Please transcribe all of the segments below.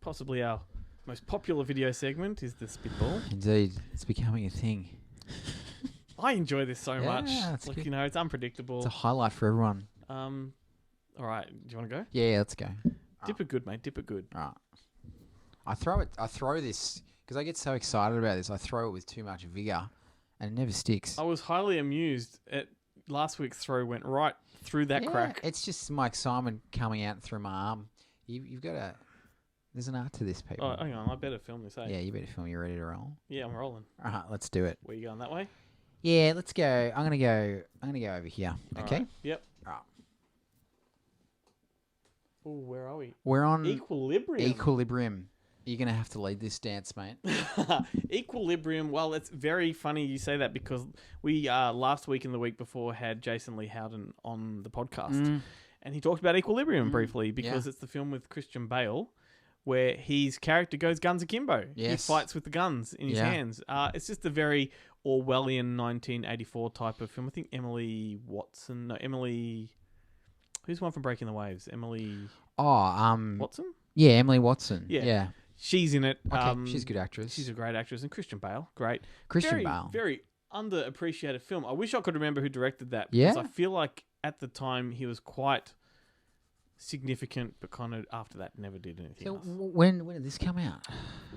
possibly our most popular video segment is the Spitball. Indeed, it's becoming a thing. I enjoy this so much. That's Like, good. you know, it's unpredictable. It's a highlight for everyone. All right, do you want to go? Yeah, let's go. Dip it good, mate. Dip it good. All right. I throw this because I get so excited about this. I throw it with too much vigor, and it never sticks. I was highly amused at last week's throw went right through that crack. It's just my excitement coming out through my arm. You've got to. There's an art to this, people. Oh, hang on. I better film this, eh? Yeah, you better film. You ready to roll? Yeah, I'm rolling. All right, let's do it. Where you going, that way? Yeah, let's go. I'm gonna go over here. All Okay. right. Yep. All right. Oh, where are we? We're on Equilibrium. You're gonna have to lead this dance, mate. Equilibrium. Well, it's very funny you say that because we last week and the week before had Jason Lee Howden on the podcast, and he talked about Equilibrium briefly because it's the film with Christian Bale where his character goes guns akimbo. Yes. He fights with the guns in his hands. It's just a very Orwellian 1984 type of film. I think Emily. Who's the one from Breaking the Waves? Emily. Watson. Yeah, Emily Watson. Yeah. She's in it. Okay, she's a good actress. She's a great actress. And Christian Bale, great. Christian Bale. Very underappreciated film. I wish I could remember who directed that. Yeah? Because I feel like at the time he was quite significant, but kind of after that never did anything So else. when did this come out?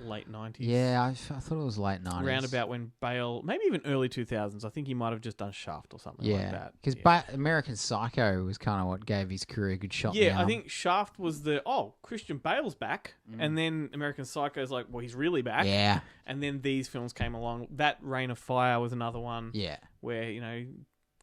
Late 90s. Yeah, I thought it was late 90s. Around about when Bale, maybe even early 2000s. I think he might have just done Shaft or something like that. Because American Psycho was kind of what gave his career a good shot. Yeah, I think Shaft was Christian Bale's back. And then American Psycho's like, well, he's really back. Yeah. And then these films came along. That Reign of Fire was another one. Yeah. Where, you know,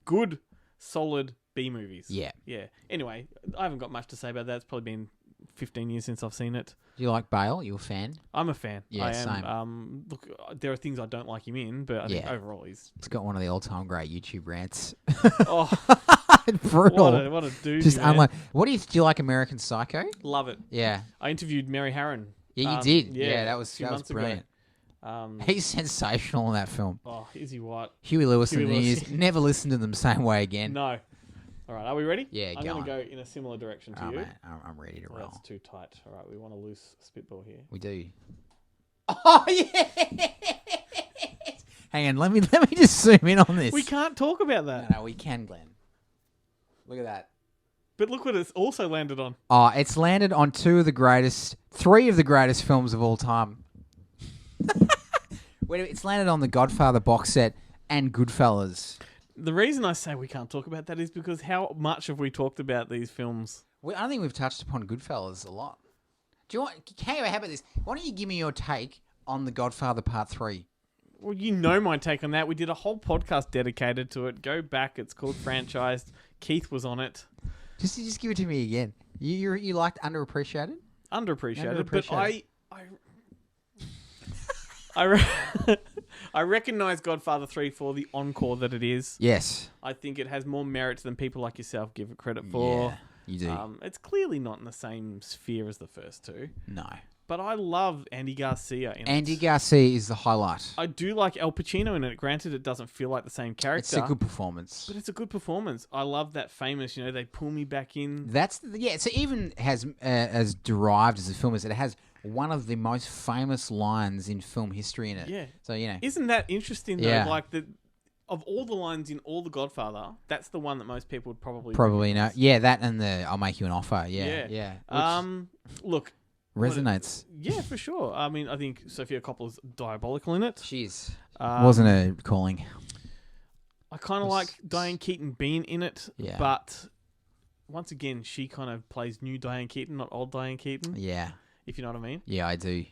good, solid B movies. Yeah. Yeah. Anyway, I haven't got much to say about that. It's probably been 15 years since I've seen it. Do you like Bale? You a fan? I'm a fan. Yeah, I am. same. Look, there are things I don't like him in, but I think overall he's got one of the all-time great YouTube rants. oh, brutal. What a doozy, Just man. unlike. Do you like American Psycho? Love it. Yeah. I interviewed Mary Harron. Yeah, you did. Yeah, that a was few months brilliant. Ago. He's sensational in that film. Oh, is he what? Huey Lewis Huey and Lewis. News. Never listen to them same way again. No. All right, are we ready? Yeah, I'm go going to on. go in a similar direction to Oh, you. mate, I'm ready to roll. That's too tight. All right, we want a loose spitball here. We do. Oh yeah. Hang on, let me just zoom in on this. We can't talk about that. No, we can, Glenn. Look at that. But look what it's also landed on. Oh, it's landed on three of the greatest films of all time. It's landed on the Godfather box set and Goodfellas. The reason I say we can't talk about that is because how much have we talked about these films? I don't think we've touched upon Goodfellas a lot. Do you want? How about this? Why don't you give me your take on the Godfather Part 3? Well, you know my take on that. We did a whole podcast dedicated to it. Go back. It's called Franchised. Keith was on it. Just give it to me again. You liked Underappreciated? Underappreciated. Underappreciated. But I recognize Godfather 3 for the encore that it is. Yes. I think it has more merit than people like yourself give it credit for. Yeah, you do. It's clearly not in the same sphere as the first two. No. But I love Andy Garcia in it. Andy Garcia is the highlight. I do like Al Pacino in it. Granted, it doesn't feel like the same character. It's a good performance. But it's a good performance. I love that famous, they pull me back in. So even has as derived as the film is, it has one of the most famous lines in film history in it. Yeah. So, Isn't that interesting, though? Yeah. Like, of all the lines in all the Godfather, that's the one that most people would probably know. recognize. Yeah, that and the I'll Make You an Offer. Yeah. Look. Resonates. Yeah, for sure. I mean, I think Sofia Coppola's diabolical in it. She's wasn't a calling. I kind of like Diane Keaton being in it, Yeah. but once again, she kind of plays new Diane Keaton, not old Diane Keaton. Yeah. If you know what I mean. Yeah, I do.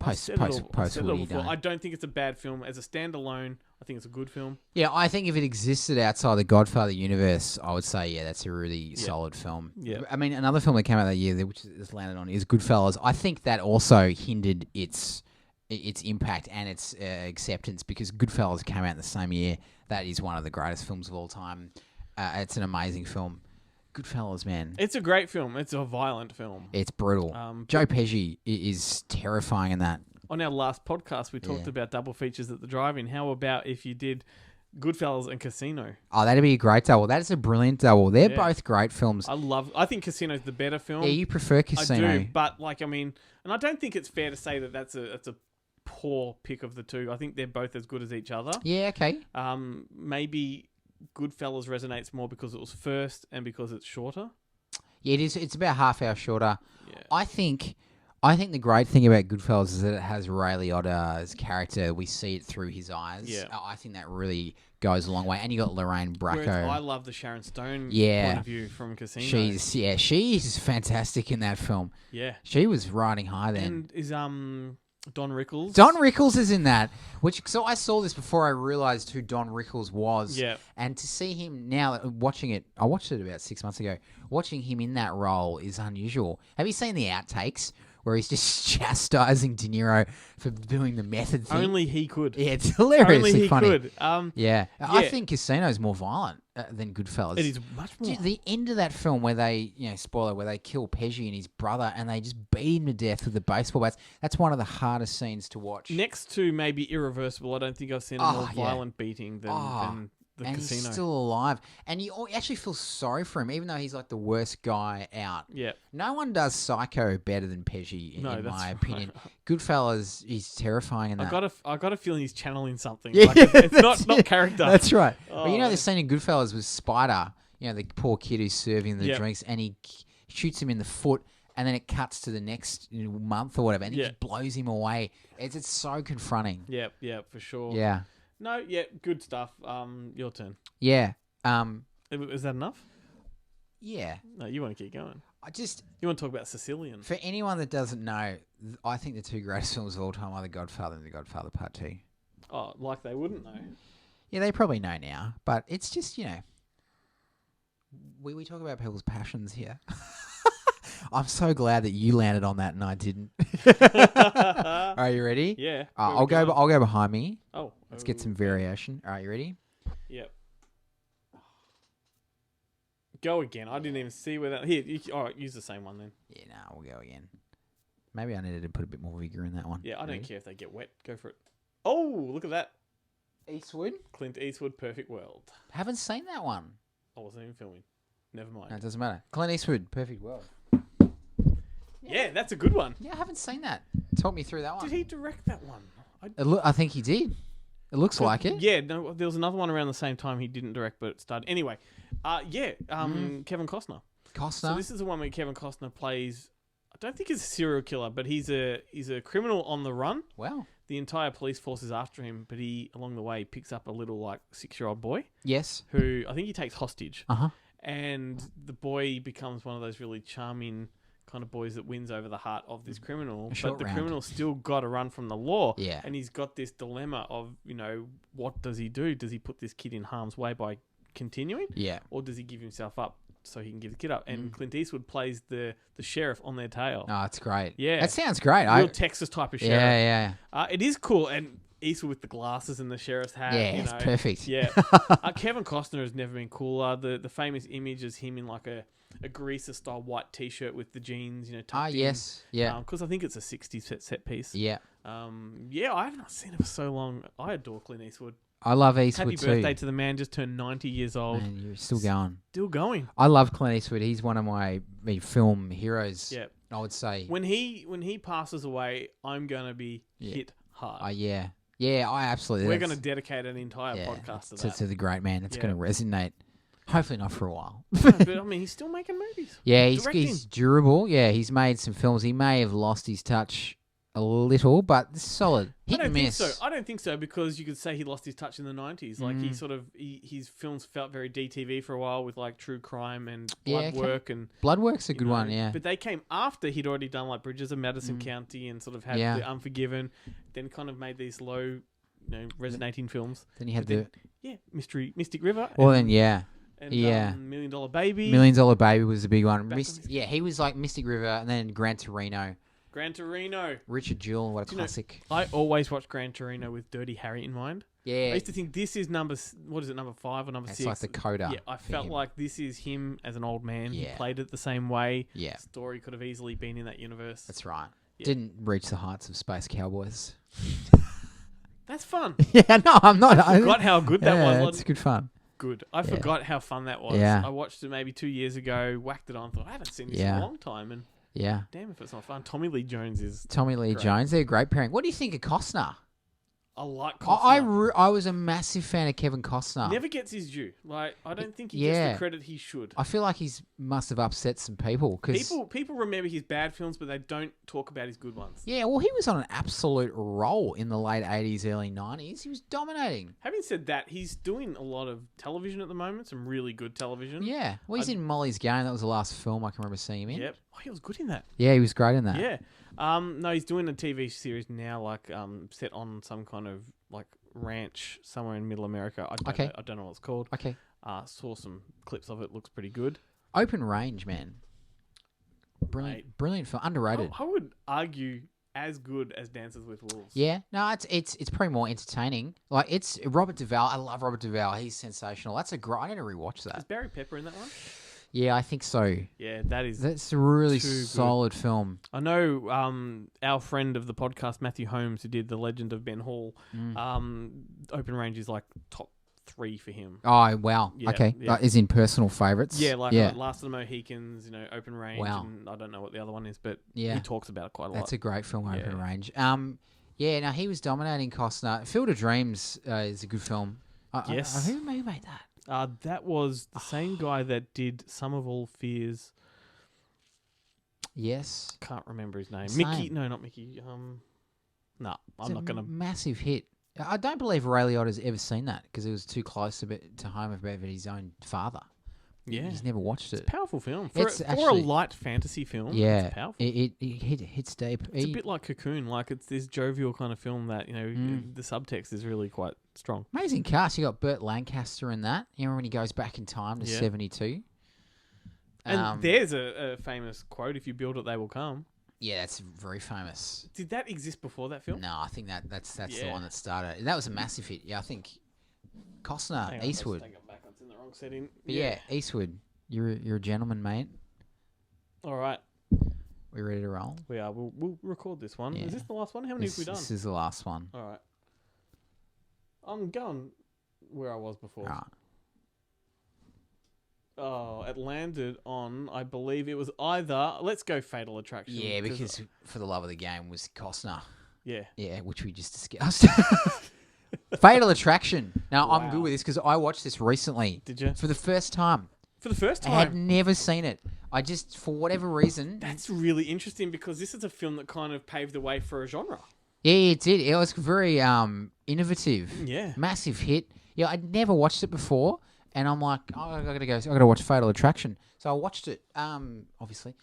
Post Woody, I don't think it's a bad film as a standalone. I think it's a good film. Yeah, I think if it existed outside the Godfather universe, I would say, that's a really solid film. Yeah. I mean, another film that came out that year, which is landed on, is Goodfellas. I think that also hindered its impact and its acceptance because Goodfellas came out in the same year. That is one of the greatest films of all time. It's an amazing film. Goodfellas, man. It's a great film. It's a violent film. It's brutal. Joe Pesci is terrifying in that. On our last podcast, we talked about double features at the drive-in. How about if you did Goodfellas and Casino. Oh, that'd be a great double. That is a brilliant double. They're Yeah. both great films. I think Casino's the better film. Yeah, you prefer Casino. I do, but like, I mean, and I don't think it's fair to say that that's a poor pick of the two. I think they're both as good as each other. Yeah, okay. Maybe Goodfellas resonates more because it was first and because it's shorter. Yeah, it is. It's about half hour shorter. Yeah. I think the great thing about Goodfellas is that it has Ray Liotta's character. We see it through his eyes. Yeah. I think that really goes a long way. And you got Lorraine Bracco. Whereas I love the Sharon Stone point of view from Casino. She's fantastic in that film. Yeah. She was riding high then. And is Don Rickles. Don Rickles is in that. So I saw this before I realised who Don Rickles was. Yeah. And to see him now watching it, I watched it about 6 months ago. Watching him in that role is unusual. Have you seen the outtakes where he's just chastising De Niro for doing the method thing? Only he could. Yeah, it's hilariously Only he funny. could. Yeah. I think Casino's more violent than Goodfellas. It is much more. Dude, the end of that film where they, spoiler, where they kill Pesci and his brother and they just beat him to death with the baseball bats. That's one of the hardest scenes to watch. Next to maybe Irreversible, I don't think I've seen a more violent beating than the and Casino. He's still alive. And you actually feel sorry for him, even though he's like the worst guy out. Yeah. No one does Psycho better than Pesci, in my opinion. Right. Goodfellas, he's terrifying in that. I got a feeling he's channeling something. Yeah, like it's not character. That's right. Oh, but you know the scene in Goodfellas with Spider, the poor kid who's serving the Yep. drinks, and he shoots him in the foot, and then it cuts to the next month or whatever, and he just blows him away. It's so confronting. Yeah, for sure. Yeah. No, yeah, good stuff. Your turn. Yeah. Is that enough? Yeah. No, you want to keep going. You want to talk about Sicilian? For anyone that doesn't know, I think the two greatest films of all time are The Godfather and The Godfather Part 2. Oh, like they wouldn't know. Yeah, they probably know now, but it's just, we talk about people's passions here. I'm so glad that you landed on that and I didn't. Are you ready? Yeah. I'll go behind me. Oh. Let's get some variation. All right, you ready? Yep. Go again. I didn't even see where that... Here, use the same one then. Yeah, we'll go again. Maybe I needed to put a bit more vigor in that one. Yeah, I don't care if they get wet. Go for it. Oh, look at that. Eastwood? Clint Eastwood, Perfect World. Haven't seen that one. I wasn't even filming. Never mind. No, it doesn't matter. Clint Eastwood, Perfect World. Yeah, that's a good one. Yeah, I haven't seen that. Talk me through that one. Did he direct that one? I think he did. It looks like it. Yeah, no, there was another one around the same time he didn't direct, but it started. Anyway, Kevin Costner. So this is the one where Kevin Costner plays, I don't think he's a serial killer, but he's a criminal on the run. Wow. The entire police force is after him, but he, along the way, picks up a little, 6-year-old boy. Yes. Who I think he takes hostage. Uh-huh. And the boy becomes one of those really charming kind of boys that wins over the heart of this criminal. But the criminal's still got to run from the law. Yeah. And he's got this dilemma of, what does he do? Does he put this kid in harm's way by continuing? Yeah. Or does he give himself up so he can give the kid up? And Clint Eastwood plays the sheriff on their tail. Oh, it's great. Yeah. That sounds great. Real Texas type of sheriff. Yeah. It is cool. And Eastwood with the glasses and the sheriff's hat. Yeah, it's perfect. Yeah. Kevin Costner has never been cooler. The famous image is him in a greaser style white t-shirt with the jeans, tucked in. Yes. Yeah. Because I think it's a 60s set piece. Yeah. I have not seen it for so long. I adore Clint Eastwood. I love Eastwood Happy birthday to the man, just turned 90 years old. Man, you're still going. Still going. I love Clint Eastwood. He's one of my film heroes. Yeah. I would say. When he passes away, I'm going to be hit hard. Yeah. Yeah, I absolutely. We're going to dedicate an entire podcast to that. To the great man. It's going to resonate. Hopefully not for a while. No, but I mean, he's still making movies. Yeah, he's durable. Yeah, he's made some films. He may have lost his touch a little, but it's solid. Hit and miss. I don't think so, because you could say he lost his touch in the 90s. His films felt very DTV for a while with true crime and blood work and Bloodwork's a good one, yeah. But they came after he'd already done Bridges of Madison County and sort of had the Unforgiven, then kind of made these low, resonating films. Then you had Mystic River. Well, then And Million Dollar Baby. Million Dollar Baby was a big one. He was like Mystic River, and then Gran Torino. Richard Jewell, what a classic. I always watch Gran Torino with Dirty Harry in mind. Yeah. I used to think this is number 5 or number 6? It's like the coda. Yeah, I felt like this is him as an old man. Yeah. He played it the same way. Yeah. Story could have easily been in that universe. That's right. Yeah. Didn't reach the heights of Space Cowboys. That's fun. Yeah, no, I'm not. I forgot how good that was. Yeah, it's good fun. Good. I forgot how fun that was. Yeah. I watched it maybe 2 years ago, whacked it on, thought, I haven't seen this in a long time. And damn if it's not fun. Tommy Lee Jones is Tommy Lee great. Jones. They're a great pairing. What do you think of Costner? I like Costner. I was a massive fan of Kevin Costner. Never gets his due. Like, I don't think he gets the credit he should. I feel like must have upset some people. Cause people remember his bad films, but they don't talk about his good ones. Yeah, well, he was on an absolute roll in the late 80s, early 90s. He was dominating. Having said that, he's doing a lot of television at the moment, some really good television. Yeah. Well, he's in Molly's Game. That was the last film I can remember seeing him in. Yep. Oh, he was good in that. Yeah, he was great in that. Yeah. No, he's doing a TV series now, like set on some kind of like ranch somewhere in Middle America. I don't know what it's called. Okay. Saw some clips of it. Looks pretty good. Open Range, man. Brilliant film. Underrated. I would argue as good as Dances with Wolves. Yeah. No, it's probably more entertaining. Like, it's Robert Duvall. I love Robert Duvall. He's sensational. That's a great. I need to rewatch that. Is Barry Pepper in that one? Yeah, I think so. Yeah, that's a really too solid good. film. I know our friend of the podcast, Matthew Holmes, who did The Legend of Ben Hall, Open Range is like top 3 for him. Oh, wow. Yeah, okay. yeah. Is in personal favourites. Yeah, like Last of the Mohicans, Open Range, and I don't know what the other one is, but he talks about it quite a lot. That's a great film, Open Range. No, he was dominating Costner. Field of Dreams is a good film. Yes. Who made that? That was the same guy that did Sum of All Fears. Yes. Can't remember his name. Same. Mickey? No, not Mickey. No, I'm not gonna. Massive hit. I don't believe Ray Liotta's ever seen that because it was too close to home about his own father. Yeah, he's never watched it. It's a powerful film for a light fantasy film. Yeah, it's powerful. It hits deep. It's a bit like Cocoon. Like, it's this jovial kind of film that the subtext is really quite strong. Amazing cast. You got Burt Lancaster in that. You remember when he goes back in time to 72? And there's a famous quote: "If you build it, they will come." Yeah, that's very famous. Did that exist before that film? No, I think that's the one that started. That was a massive hit. Yeah, I think Costner, Eastwood. It's in the wrong setting. Yeah, Eastwood. You're a gentleman, mate. All right. We ready to roll? We are. We'll record this one. Yeah. Is this the last one? How many have we done? This is the last one. All right. I'm going where I was before. All right. Oh, it landed on, I believe it was either, let's go Fatal Attraction. Yeah, because For the Love of the Game was Costner. Yeah. Yeah, which we just discussed. Fatal Attraction. Now, I'm good with this because I watched this recently. Did you? For the first time. For the first time? I had never seen it. I just, for whatever reason... That's really interesting because this is a film that kind of paved the way for a genre. Yeah, it did. It was very innovative. Yeah. Massive hit. Yeah, I'd never watched it before. And I'm like, I gotta watch Fatal Attraction. So I watched it. Obviously,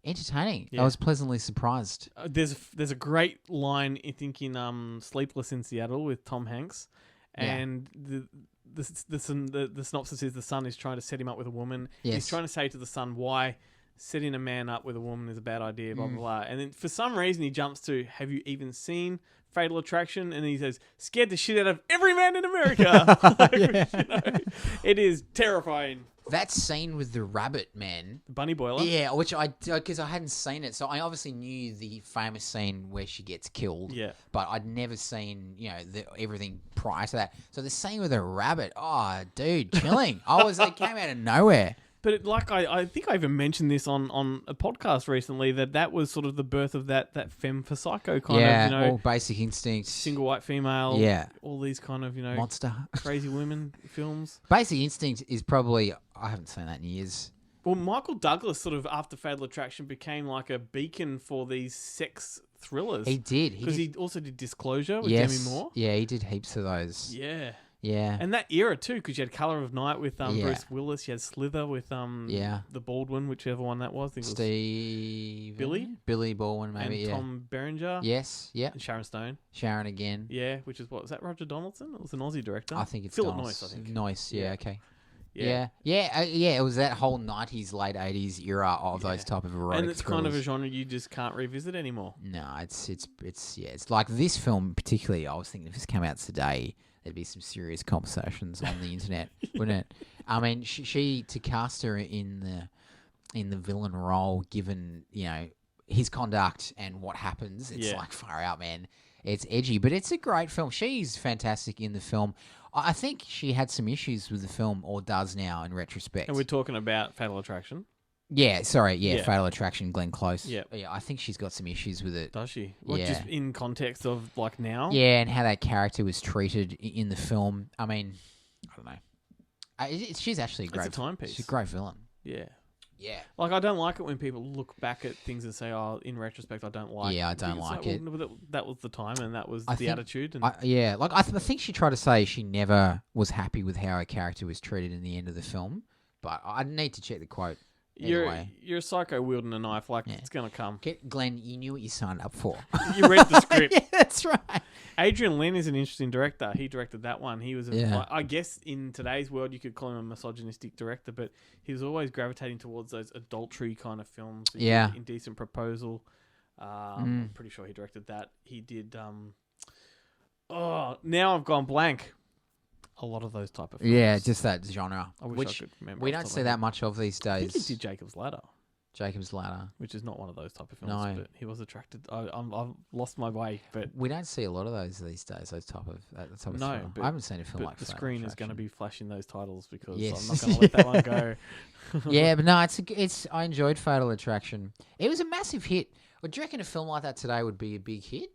entertaining. Yeah. I was pleasantly surprised. There's a great line in thinking Sleepless in Seattle with Tom Hanks, and the synopsis is the son is trying to set him up with a woman. Yes. He's trying to say to the son why setting a man up with a woman is a bad idea. Blah blah blah. And then for some reason he jumps to, have you even seen Fatal Attraction? And he says, scared the shit out of every man in America. It is terrifying. That scene with the rabbit, man. Bunny Boiler. Yeah, which because I hadn't seen it. So I obviously knew the famous scene where she gets killed. Yeah. But I'd never seen, everything prior to that. So the scene with the rabbit, oh, dude, chilling. It came out of nowhere. But I think I even mentioned this on a podcast recently that was sort of the birth of that femme for psycho kind of, all Basic Instinct, single white female, all these kind of, monster, crazy women films. Basic Instinct is probably, I haven't seen that in years. Well, Michael Douglas sort of after Fatal Attraction became like a beacon for these sex thrillers. He did. Because he also did Disclosure with Demi Moore. Yeah, he did heaps of those. Yeah. Yeah. And that era too, because you had Colour of Night with Bruce Willis, you had Slither with the Baldwin, whichever one that was. I think Steve... Billy Baldwin, maybe, and Tom Berenger. Yes, yeah. And Sharon Stone. Sharon again. Yeah, which is was that Roger Donaldson? It was an Aussie director. I think it's Philip Noyce, I think. Noyce, okay. Yeah. It was that whole 90s, late 80s era of those type of erotic and it's thrillers. kind of a genre you just can't revisit anymore. No, it's like this film particularly. I was thinking if this came out today, there'd be some serious conversations on the internet, wouldn't it? I mean, she to cast her in the villain role, given his conduct and what happens. It's Yeah. like far out, man. It's edgy, but it's a great film. She's fantastic in the film. I think she had some issues with the film, or does now in retrospect. And we're talking about Fatal Attraction. Yeah, sorry. Yeah, Yeah. Fatal Attraction, Glenn Close. Yep. Yeah, I think she's got some issues with it. Does she? Like, Yeah. just in context of like now? Yeah, and how that character was treated in the film. I mean, I don't know. She's actually a great. It's a timepiece. She's a great villain. Yeah. Yeah. Like, I don't like it when people look back at things and say, "Oh, in retrospect, I don't like." Yeah, I it." don't It's like well, it. no, that was the time, and that was I the think- attitude. And Yeah, like I think she tried to say she never was happy with how her character was treated in the end of the film, but I need to check the quote. Anyway. you're a psycho wielding a knife. Like, Yeah. it's gonna come. Glenn, you knew what you signed up for. You read the script. Yeah, that's right. Adrian Lin is an interesting director. He directed that one. He was, Yeah. I guess, in today's world, you could call him a misogynistic director, but he was always gravitating towards those adultery kind of films. He Yeah. did Indecent Proposal. I'm pretty sure he directed that. He did. Now I've gone blank. A lot of those type of films. Yeah, just that genre, I wish which I could remember. we off don't the top see of my that head. much of these I days. think he did Jacob's Ladder, Jacob's Ladder. which is not one of those type of films. No. But he was attracted. I've lost my way, but We don't see a lot of those these days. Those type of that type of No, thriller. but- I haven't seen a film but like the Fatal screen is going to Attraction. be flashing those titles because Yes. I'm not going to let that one go. Yeah, but no, it's. I enjoyed Fatal Attraction. It was a massive hit. Would you reckon a film like that today would be a big hit?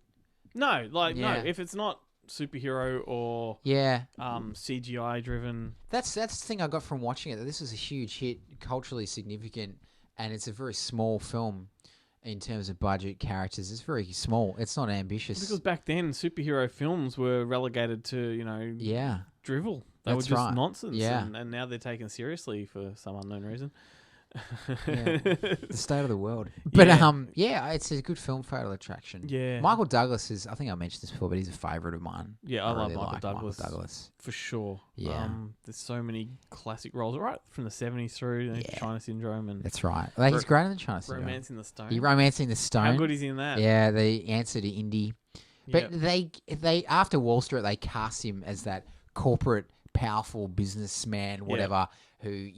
No, Yeah. if it's not superhero or Yeah, CGI driven, that's the thing I got from watching it. That this was a huge hit, culturally significant, and it's a very small film in terms of budget, characters. It's very small. It's not ambitious. because back then superhero films were relegated to yeah, drivel. They were That's just right. nonsense. Yeah. and now they're taken seriously for some unknown reason. Yeah. the state of the world. But Yeah. yeah, it's a good film, Fatal Attraction. Yeah. Michael Douglas is. I think I mentioned this before, but he's a favourite of mine. Yeah, I love really Michael like Douglas. Douglas. For sure. Yeah. There's so many classic roles, right from the 70s through Yeah. China Syndrome and That's right. Like, he's Ro- greater than China Syndrome. Romance in the Stone. He Romancing the Stone. How good is he in that? Yeah, the answer to Indy. But Yep. they after Wall Street, they cast him as that corporate, powerful businessman, whatever, who,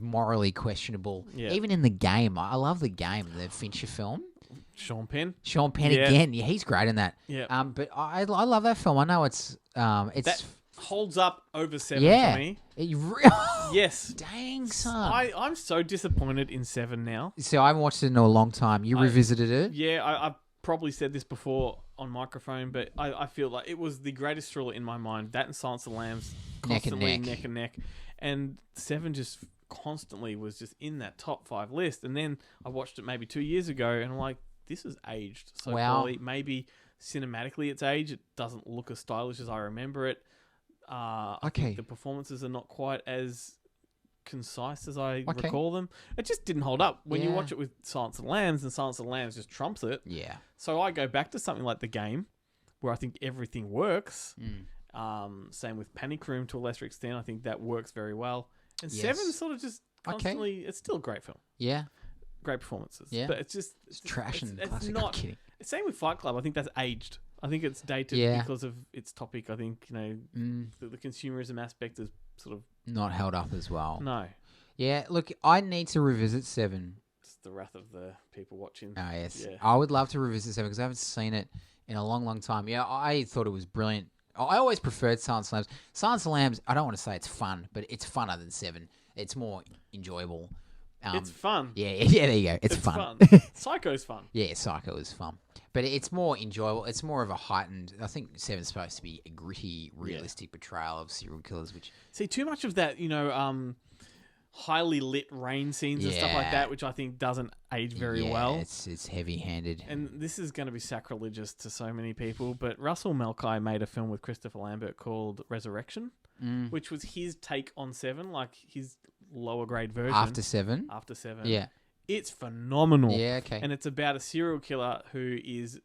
morally questionable. Yeah. Even in The Game, I love The Game, the Fincher film. Sean Penn. Sean Penn Yeah. again, he's great in that. Yeah. But I love that film. I know it's That holds up over 7 Yeah. for me. Yes. Dang, son. I'm so disappointed in 7 now. So I haven't watched it in a long time. You revisited it? Yeah, I've probably said this before on microphone, but I feel like it was the greatest thriller in my mind. That and Silence of the Lambs, Neck and constantly neck. neck and neck. And 7 just constantly was just in that top 5 list. And then I watched it maybe 2 years ago, and I'm like, this is aged so Wow. poorly. Maybe cinematically it's aged. It doesn't look as stylish as I remember it. I Okay. think the performances are not quite as concise as I Okay. recall them. It just didn't hold up when you Yeah. watch it with Silence of the Lambs, and Silence of the Lambs just trumps it. Yeah. So I go back to something like The Game, where I think everything works. Mm. Same with Panic Room to a lesser extent. I think that works very well. And Yes. 7 sort of just Okay. constantly. It's still a great film, Yeah. great performances. Yeah. but it's just It's trash and it's classic. not. I'm kidding. Same with Fight Club. I think that's aged. I think it's dated Yeah. because of its topic. I think the consumerism aspect is sort of Not held up as well. no. Yeah, look, I need to revisit 7. It's the wrath of the people watching. Oh, yes. Yeah. I would love to revisit 7 because I haven't seen it in a long, long time. Yeah, I thought it was brilliant. I always preferred Silence of the Lambs. Silence of the Lambs, I don't want to say it's fun, but it's funner than 7. It's more enjoyable. It's fun. Yeah, there you go. It's fun. Psycho's fun. Yeah, Psycho is fun. But it's more enjoyable. It's more of a heightened... I think 7's supposed to be a gritty, realistic portrayal of serial killers, which... See, too much of that, highly lit rain scenes and stuff like Yeah. that, which I think doesn't age very well. it's heavy-handed. And this is going to be sacrilegious to so many people, but Russell Malkai made a film with Christopher Lambert called Resurrection, which was his take on 7, like his lower grade version. After 7? After 7. Yeah. It's phenomenal. Yeah, okay. And it's about a serial killer who is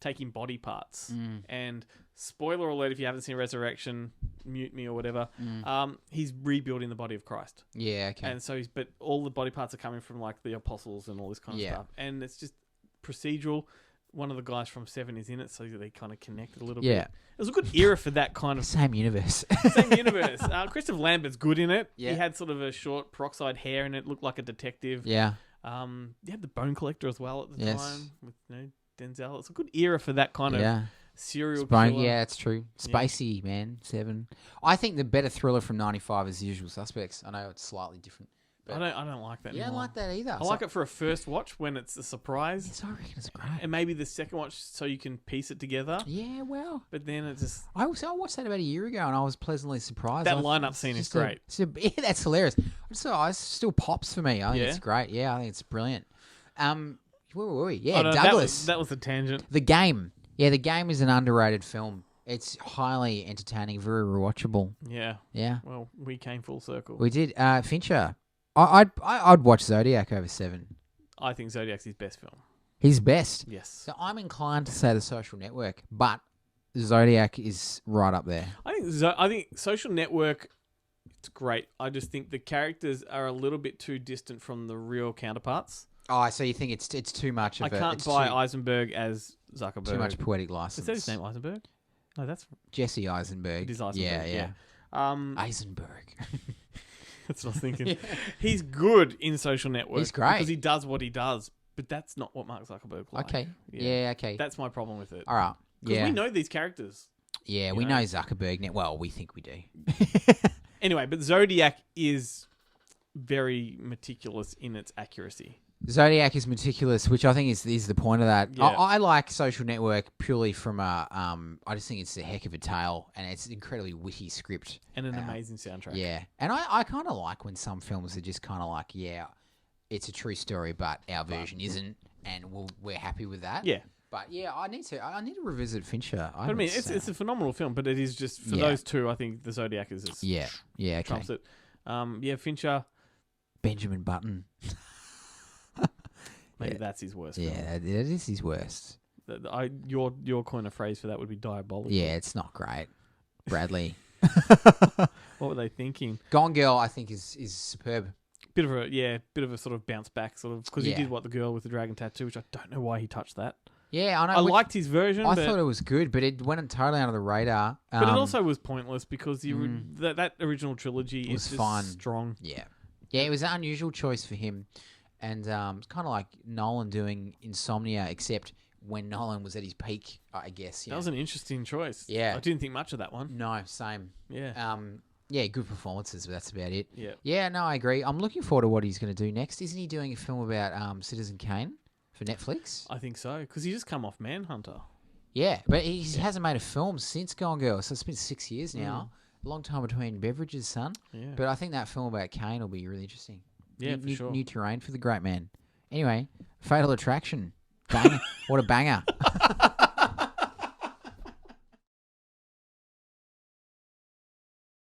taking body parts. And spoiler alert, if you haven't seen Resurrection, mute me or whatever. He's rebuilding the body of Christ. Yeah, okay. And so but all the body parts are coming from like the apostles and all this kind of stuff. And it's just procedural. One of the guys from 7 is in it, so they kind of connected a little bit. It was a good era for that kind of Same universe. same universe. Christopher Lambert's good in it. Yeah. He had sort of a short peroxide hair and it looked like a detective. Yeah. You had The Bone Collector as well at the Yes. time with Denzel. It's a good era for that kind of Yeah. serial Bone, killer. yeah, it's true. Spacey, man. 7. I think the better thriller from 95 is The Usual Suspects. I know it's slightly different. I don't like that You don't anymore. like that either. I like it for a first watch when it's a surprise. Yes, I reckon it's great. And maybe the second watch so you can piece it together. Yeah, well. But then it just... I watched that about a year ago and I was pleasantly surprised. That lineup scene is great. Yeah, that's hilarious. It still pops for me. I think Yeah? it's great. Yeah, I think it's brilliant. Where were we? Yeah, Oh, no, Douglas. That was a tangent. The Game. Yeah, The Game is an underrated film. It's highly entertaining, very rewatchable. Yeah. Yeah. Well, we came full circle. We did. Fincher. I'd watch Zodiac over 7. I think Zodiac's his best film. He's best. Yes. So I'm inclined to say The Social Network, but Zodiac is right up there. I think Social Network, it's great. I just think the characters are a little bit too distant from the real counterparts. Oh, so you think it's too much of I can't buy Eisenberg as Zuckerberg. too much poetic license. Is that his name, Eisenberg? No, that's... Jesse Eisenberg. It is Eisenberg, Yeah. Eisenberg. That's what I was thinking. He's good in Social Network. He's great. Because he does what he does, but that's not what Mark Zuckerberg like. Okay. Yeah, okay. That's my problem with it. All right. Because Yeah. we know these characters. Yeah, we know Zuckerberg now. Well, we think we do. Anyway, but Zodiac is very meticulous in its accuracy. Zodiac is meticulous, which I think is the point of that. Yeah. I like Social Network purely from I just think it's a heck of a tale, and it's an incredibly witty script. And an amazing soundtrack. Yeah. And I kind of like when some films are just kind of like, yeah, it's a true story, but our version isn't, and we're happy with that. Yeah. But yeah, I need to revisit Fincher. But I mean, it's a phenomenal film, but it is just, for those two, I think the Zodiac is just okay. trumps it. Fincher. Benjamin Button. Maybe that's his worst film. Yeah, it is his worst. Your coin of phrase for that would be diabolical. Yeah, it's not great. Bradley. What were they thinking? Gone Girl, I think, is superb. Bit of a sort of bounce back, sort of, because he did the girl with the dragon tattoo, which I don't know why he touched that. Yeah, I know. I liked his version. I thought it was good, but it went totally under the radar. But it also was pointless because that original trilogy is just fun. strong. Yeah, it was an unusual choice for him, and it's kind of like Nolan doing Insomnia, except when Nolan was at his peak, I guess. That was an interesting choice. Yeah, I didn't think much of that one. No, same. Yeah. Yeah, good performances, but that's about it. Yeah. Yeah, no, I agree. I'm looking forward to what he's going to do next. Isn't he doing a film about Citizen Kane for Netflix? I think so, because he just come off Manhunter. Yeah, but he hasn't made a film since Gone Girl, so it's been 6 years now. A long time between beverages, son. Yeah. But I think that film about Kane will be really interesting. Yeah, for sure. New terrain for the great man. Anyway, Fatal Attraction. Banger. What a banger.